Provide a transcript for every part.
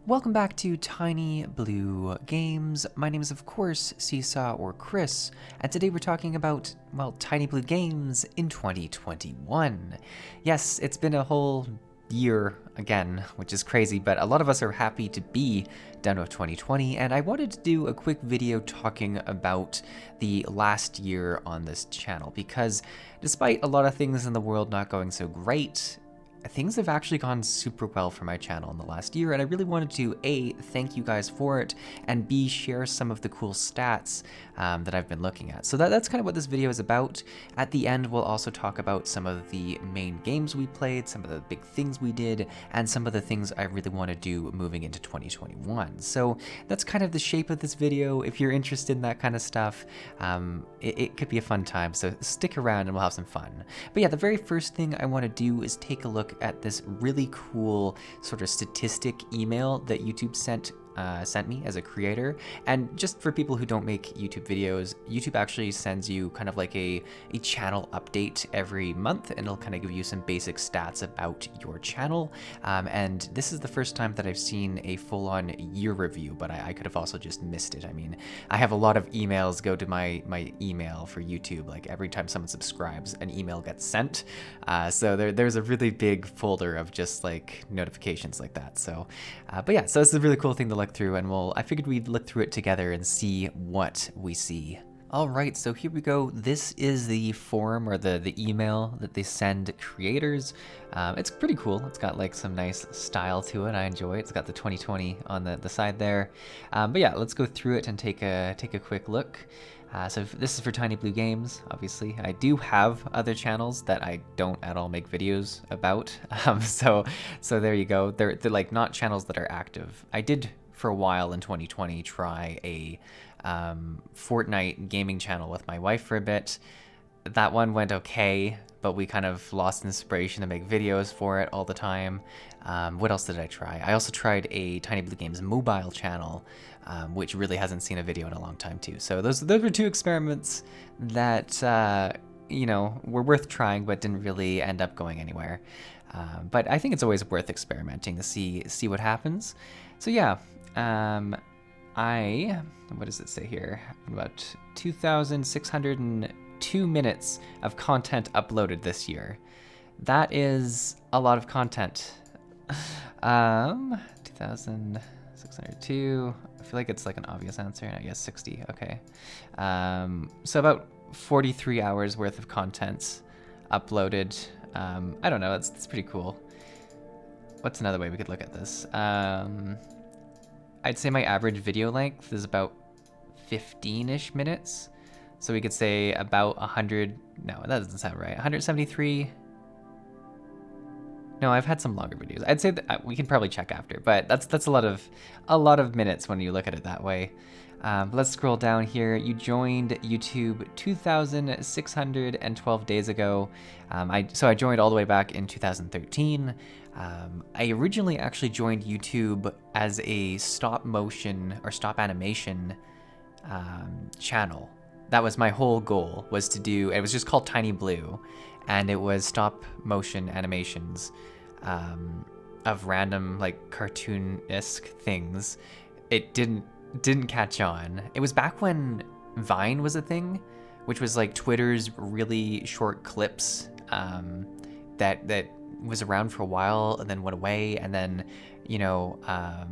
Welcome back to Tiny Blue Games. My name is, of course, Seesaw or Chris, and today we're talking about, well, Tiny Blue Games in 2021. Yes, it's been a whole year again, which is crazy, but a lot of us are happy to be done with 2020, and I wanted to do a quick video talking about the last year on this channel, because despite a lot of things in the world not going so great, things have actually gone super well for my channel in the last year, and I really wanted to A, thank you guys for it, and B, share some of the cool stats that I've been looking at. So that's kind of what this video is about. At the end, we'll also talk about some of the main games we played, some of the big things we did, and some of the things I really want to do moving into 2021. So that's kind of the shape of this video. If you're interested in that kind of stuff, it could be a fun time, so stick around and we'll have some fun. But yeah, the very first thing I want to do is take a look at this really cool sort of statistic email that YouTube sent me as a creator. And just for people who don't make YouTube videos, YouTube actually sends you kind of like a channel update every month, and it'll kind of give you some basic stats about your channel. And this is the first time that I've seen a full-on year review, but I could have also just missed it. I mean, I have a lot of emails go to my email for YouTube. Like every time someone subscribes, an email gets sent. So there's a really big folder of just like notifications like that. So, but yeah, so it's a really cool thing to look through, and I figured we'd look through it together and see what we see. All right, so here we go. This is the form or the email that they send creators. It's pretty cool. It's got like some nice style to it. I enjoy it. It's got the 2020 on the side there. But yeah, let's go through it and take a quick look. So this is for Tiny Blue Games, obviously. I do have other channels that I don't at all make videos about. So there you go. They're like not channels that are active. I did for a while in 2020 try a Fortnite gaming channel with my wife for a bit. That one went okay, but we kind of lost inspiration to make videos for it all the time. What else did I try? I also tried a Tiny Blue Games mobile channel, which really hasn't seen a video in a long time too. So those were two experiments that you know, were worth trying, but didn't really end up going anywhere. But I think it's always worth experimenting to see what happens. So yeah, what does it say here? About 2,602 minutes of content uploaded this year. That is a lot of content. 2,602. I feel like it's like an obvious answer, and I guess 60. Okay. So about 43 hours worth of content uploaded. I don't know. That's pretty cool. What's another way we could look at this? I'd say my average video length is about 15-ish minutes. So we could say about 100, no, that doesn't sound right. 173. No, I've had some longer videos. I'd say that we can probably check after, but that's a lot of minutes when you look at it that way. Let's scroll down here. You joined YouTube 2,612 days ago. So I joined all the way back in 2013. I originally actually joined YouTube as a stop motion or stop animation channel. That was my whole goal, was to do, it was just called Tiny Blue, and it was stop motion animations of random like cartoon-esque things. It didn't catch on. It was back when Vine was a thing, which was like Twitter's really short clips that was around for a while and then went away, and then, you know, I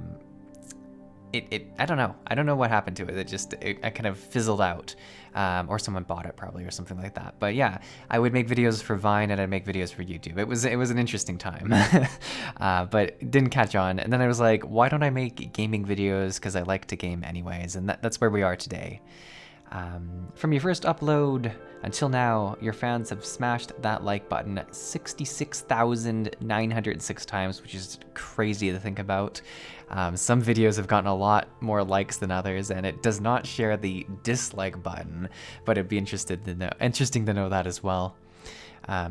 don't know what happened to it. It kind of fizzled out, or someone bought it probably or something like that. But yeah, I would make videos for Vine and I'd make videos for YouTube. It was an interesting time, but it didn't catch on. And then I was like, why don't I make gaming videos? Because I like to game anyways, and that's where we are today. From your first upload until now, your fans have smashed that like button 66,906 times, which is crazy to think about. Some videos have gotten a lot more likes than others, and it does not share the dislike button, but it'd be interesting to know that as well.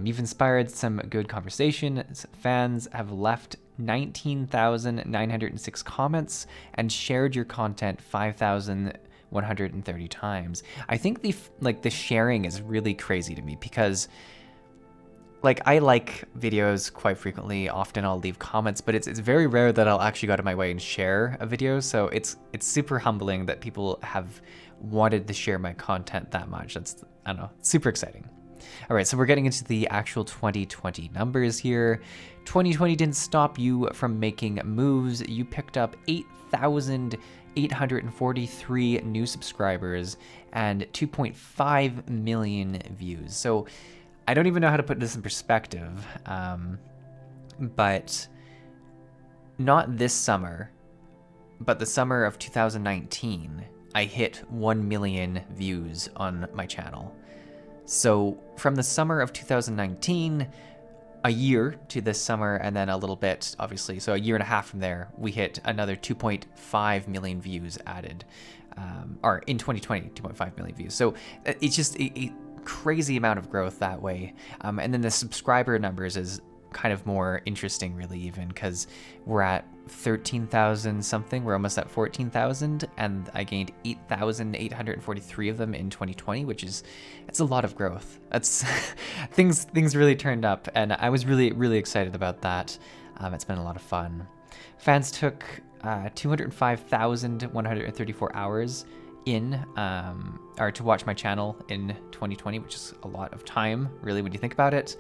You've inspired some good conversation. Fans have left 19,906 comments and shared your content 5,130 times. I think the sharing is really crazy to me, because like I like videos quite frequently. Often I'll leave comments, but it's very rare that I'll actually go out of my way and share a video. So it's super humbling that people have wanted to share my content that much. That's, I don't know, super exciting. All right, so we're getting into the actual 2020 numbers here. 2020 didn't stop you from making moves. You picked up 8,843 new subscribers and 2.5 million views. So I don't even know how to put this in perspective, but not this summer, but the summer of 2019, I hit 1 million views on my channel. So from the summer of 2019, a year to this summer, and then a little bit, obviously, so a year and a half from there, we hit another 2.5 million views added, or in 2020, 2.5 million views. So it's just a crazy amount of growth that way. And then the subscriber numbers is kind of more interesting, really, even because we're at 13,000 something. We're almost at 14,000, and I gained 8,843 of them in 2020, which is, it's a lot of growth. That's things really turned up, and I was really excited about that. It's been a lot of fun. Fans took 205,134 hours to watch my channel in 2020, which is a lot of time, really, when you think about it.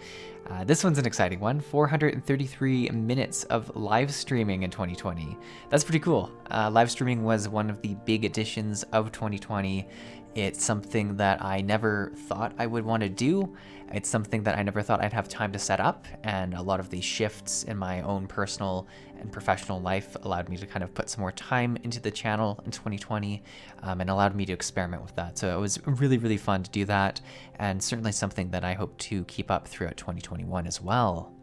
This one's an exciting one. 433 minutes of live streaming in 2020. That's pretty cool. Live streaming was one of the big additions of 2020. It's something that I never thought I would want to do. It's something that I never thought I'd have time to set up, and a lot of these shifts in my own personal and professional life allowed me to kind of put some more time into the channel in 2020, and allowed me to experiment with that. So it was really fun to do that, and certainly something that I hope to keep up throughout 2021 as well.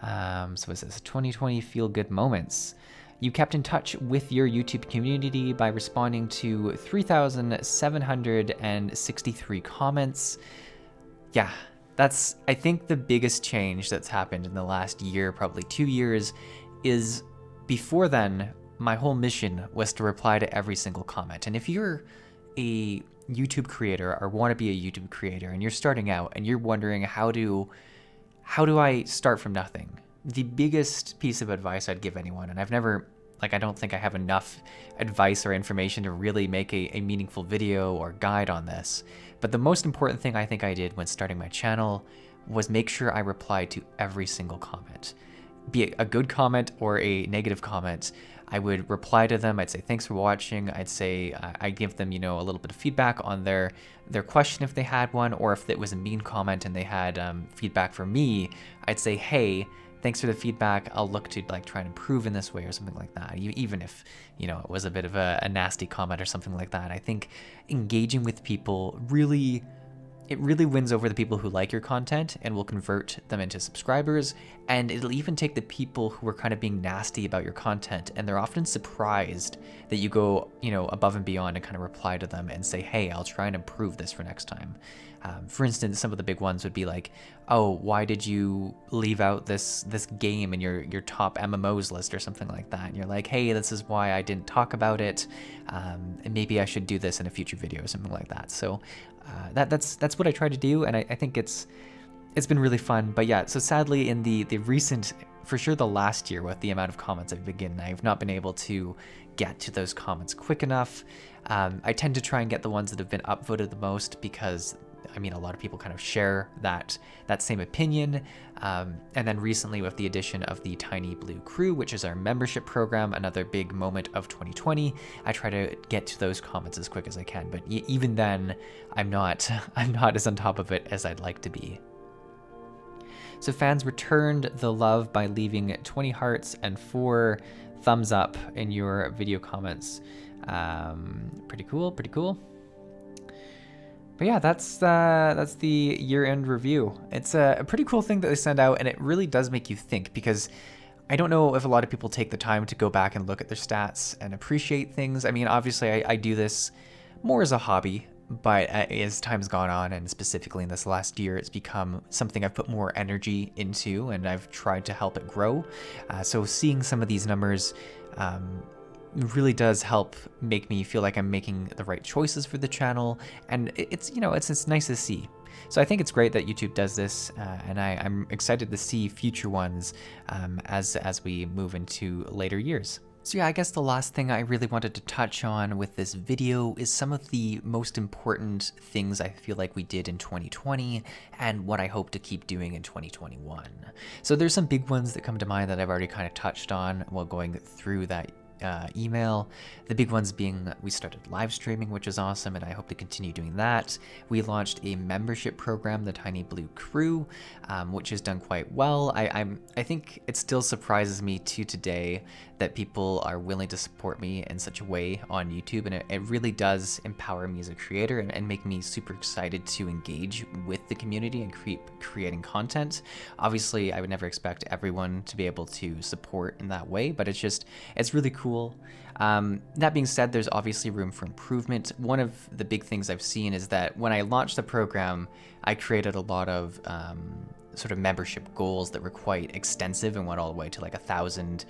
So is this 2020 feel-good moments? You kept in touch with your YouTube community by responding to 3,763 comments. Yeah, that's, I think, the biggest change that's happened in the last year, probably 2 years, is before then, my whole mission was to reply to every single comment. And if you're a YouTube creator or want to be a YouTube creator and you're starting out and you're wondering how do I start from nothing? The biggest piece of advice I'd give anyone, and I've never, like, I don't think I have enough advice or information to really make a meaningful video or guide on this, but the most important thing I think I did when starting my channel was make sure I replied to every single comment. Be it a good comment or a negative comment, I would reply to them. I'd say, thanks for watching. I'd say, I'd give them, you know, a little bit of feedback on their question if they had one, or if it was a mean comment and they had feedback for me, I'd say, hey, thanks for the feedback. I'll look to like try and improve in this way or something like that. Even if, you know, it was a bit of a nasty comment or something like that. I think engaging with people really wins over the people who like your content and will convert them into subscribers. And it'll even take the people who are kind of being nasty about your content, and they're often surprised that you go, you know, above and beyond and kind of reply to them and say, hey, I'll try and improve this for next time. For instance, some of the big ones would be like, oh, why did you leave out this game in your top MMOs list or something like that? And you're like, hey, this is why I didn't talk about it, and maybe I should do this in a future video or something like that. So that's what I try to do, and I think it's been really fun. But yeah, so sadly in the recent, for sure the last year, with the amount of comments I've been getting, I've not been able to get to those comments quick enough. I tend to try and get the ones that have been upvoted the most, because I mean, a lot of people kind of share that same opinion. And then recently, with the addition of the Tiny Blue Crew, which is our membership program, another big moment of 2020, I try to get to those comments as quick as I can. But even then, I'm not as on top of it as I'd like to be. So fans returned the love by leaving 20 hearts and 4 thumbs up in your video comments. Pretty cool. But yeah, that's the year-end review. It's a pretty cool thing that they send out, and it really does make you think, because I don't know if a lot of people take the time to go back and look at their stats and appreciate things. I mean, obviously, I do this more as a hobby, but as time's gone on, and specifically in this last year, it's become something I've put more energy into, and I've tried to help it grow. So seeing some of these numbers really does help make me feel like I'm making the right choices for the channel, and it's, you know, it's nice to see. So I think it's great that YouTube does this, and I'm excited to see future ones as we move into later years. So yeah, I guess the last thing I really wanted to touch on with this video is some of the most important things I feel like we did in 2020 and what I hope to keep doing in 2021. So there's some big ones that come to mind that I've already kind of touched on while going through that email. The big ones being we started live streaming, which is awesome, and I hope to continue doing that. We launched a membership program, the Tiny Blue Crew, which has done quite well. I think it still surprises me to today that people are willing to support me in such a way on YouTube, and it really does empower me as a creator and make me super excited to engage with the community and creating content. Obviously, I would never expect everyone to be able to support in that way, but it's really cool. That being said, there's obviously room for improvement. One of the big things I've seen is that when I launched the program, I created a lot of sort of membership goals that were quite extensive and went all the way to like 1,000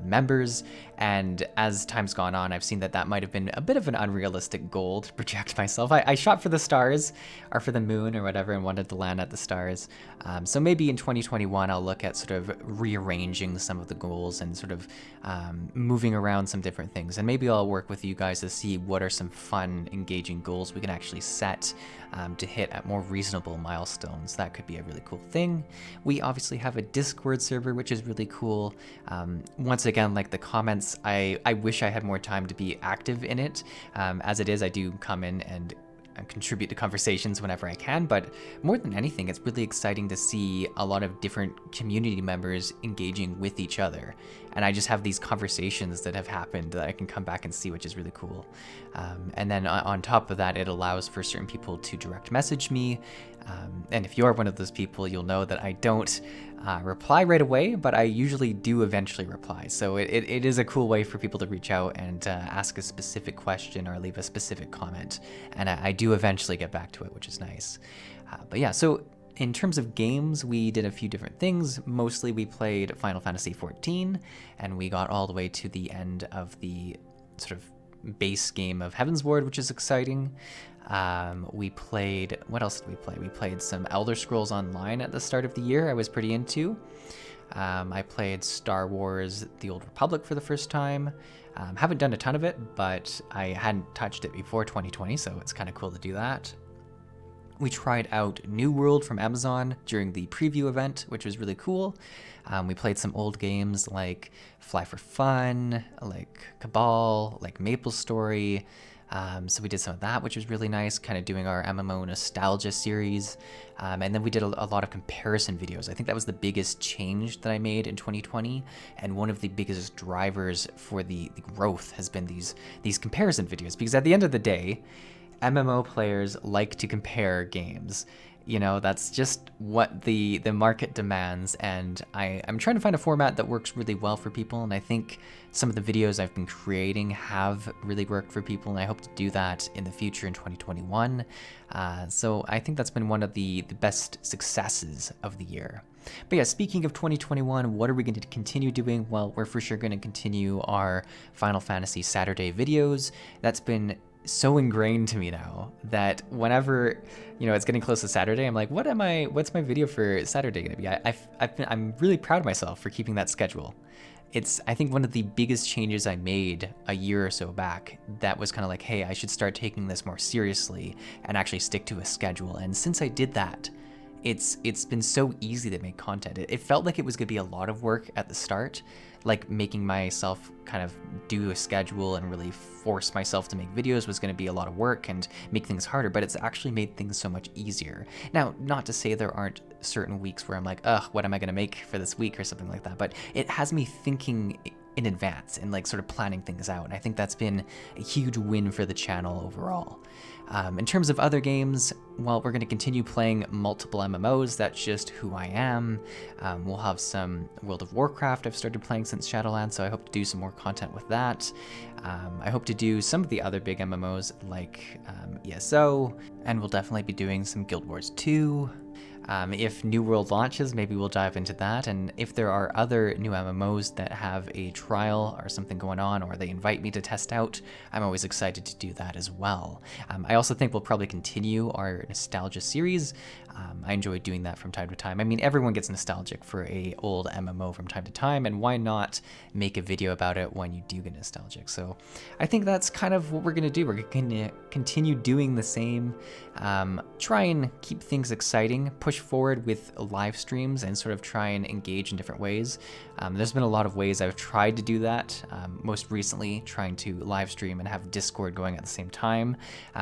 members. And as time's gone on, I've seen that might have been a bit of an unrealistic goal to project myself. I shot for the stars or for the moon or whatever and wanted to land at the stars. So maybe in 2021, I'll look at sort of rearranging some of the goals and sort of moving around some different things. And maybe I'll work with you guys to see what are some fun, engaging goals we can actually set to hit at more reasonable milestones. That could be a really cool thing. We obviously have a Discord server, which is really cool. Once again, like the comments, I wish I had more time to be active in it. As it is, I do come in and contribute to conversations whenever I can, but more than anything, it's really exciting to see a lot of different community members engaging with each other. And I just have these conversations that have happened that I can come back and see, which is really cool. And then on top of that, it allows for certain people to direct message me. And if you're one of those people, you'll know that I don't reply right away, but I usually do eventually reply. So it is a cool way for people to reach out and ask a specific question or leave a specific comment. And I do eventually get back to it, which is nice. But yeah, so in terms of games, we did a few different things. Mostly we played Final Fantasy XIV, and we got all the way to the end of the sort of base game of Heavensward, which is exciting. We played, what else did we play? We played some Elder Scrolls Online at the start of the year I was pretty into. I played Star Wars The Old Republic for the first time. Haven't done a ton of it, but I hadn't touched it before 2020, so it's kind of cool to do that. We tried out New World from Amazon during the preview event, which was really cool. We played some old games like Fly for Fun, like Cabal, like MapleStory. So we did some of that, which was really nice, kind of doing our MMO nostalgia series. And then we did a lot of comparison videos. I think that was the biggest change that I made in 2020. And one of the biggest drivers for the growth has been these comparison videos, because at the end of the day, MMO players like to compare games. You know, that's just what the market demands, and I'm trying to find a format that works really well for people, and I think some of the videos I've been creating have really worked for people, and I hope to do that in the future in 2021. So I think that's been one of the best successes of the year. But yeah, speaking of 2021, what are we going to continue doing? Well, we're for sure going to continue our Final Fantasy Saturday videos. That's been so ingrained to me now that whenever, you know, it's getting close to Saturday, I'm like, what's my video for Saturday going to be? I'm really proud of myself for keeping that schedule. It's, I think, one of the biggest changes I made a year or so back that was kind of like, hey, I should start taking this more seriously and actually stick to a schedule. And since I did that, it's been so easy to make content. It felt like it was going to be a lot of work at the start, like making myself kind of do a schedule and really force myself to make videos was going to be a lot of work and make things harder, but it's actually made things so much easier. Now, not to say there aren't certain weeks where I'm like, ugh, what am I going to make for this week or something like that, but it has me thinking in advance and like sort of planning things out. And I think that's been a huge win for the channel overall. In terms of other games, well, we're going to continue playing multiple MMOs. That's just who I am. We'll have some World of Warcraft I've started playing since Shadowlands, so I hope to do some more content with that. I hope to do some of the other big MMOs like ESO, and we'll definitely be doing some Guild Wars 2. If New World launches, maybe we'll dive into that, and if there are other new MMOs that have a trial or something going on, or they invite me to test out, I'm always excited to do that as well. I also think we'll probably continue our nostalgia series. I enjoy doing that from time to time. I mean, everyone gets nostalgic for a old MMO from time to time, and why not make a video about it when you do get nostalgic? So I think that's kind of what we're going to do. We're going to continue doing the same, try and keep things exciting, push forward with live streams, and sort of try and engage in different ways. There's been a lot of ways I've tried to do that, most recently trying to live stream and have Discord going at the same time,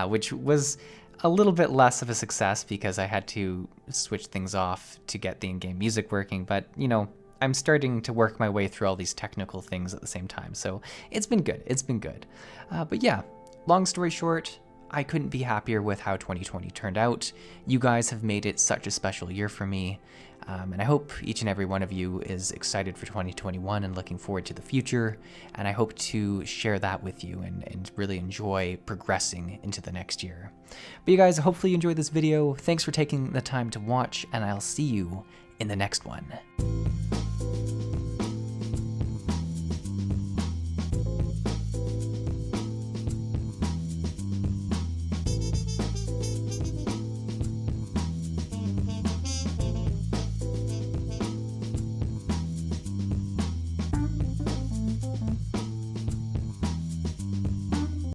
which was a little bit less of a success because I had to switch things off to get the in-game music working, but you know, I'm starting to work my way through all these technical things at the same time, so it's been good, it's been good. But yeah, long story short, I couldn't be happier with how 2020 turned out. You guys have made it such a special year for me, and I hope each and every one of you is excited for 2021 and looking forward to the future, and I hope to share that with you and really enjoy progressing into the next year. But you guys, hopefully you enjoyed this video. Thanks for taking the time to watch, and I'll see you in the next one.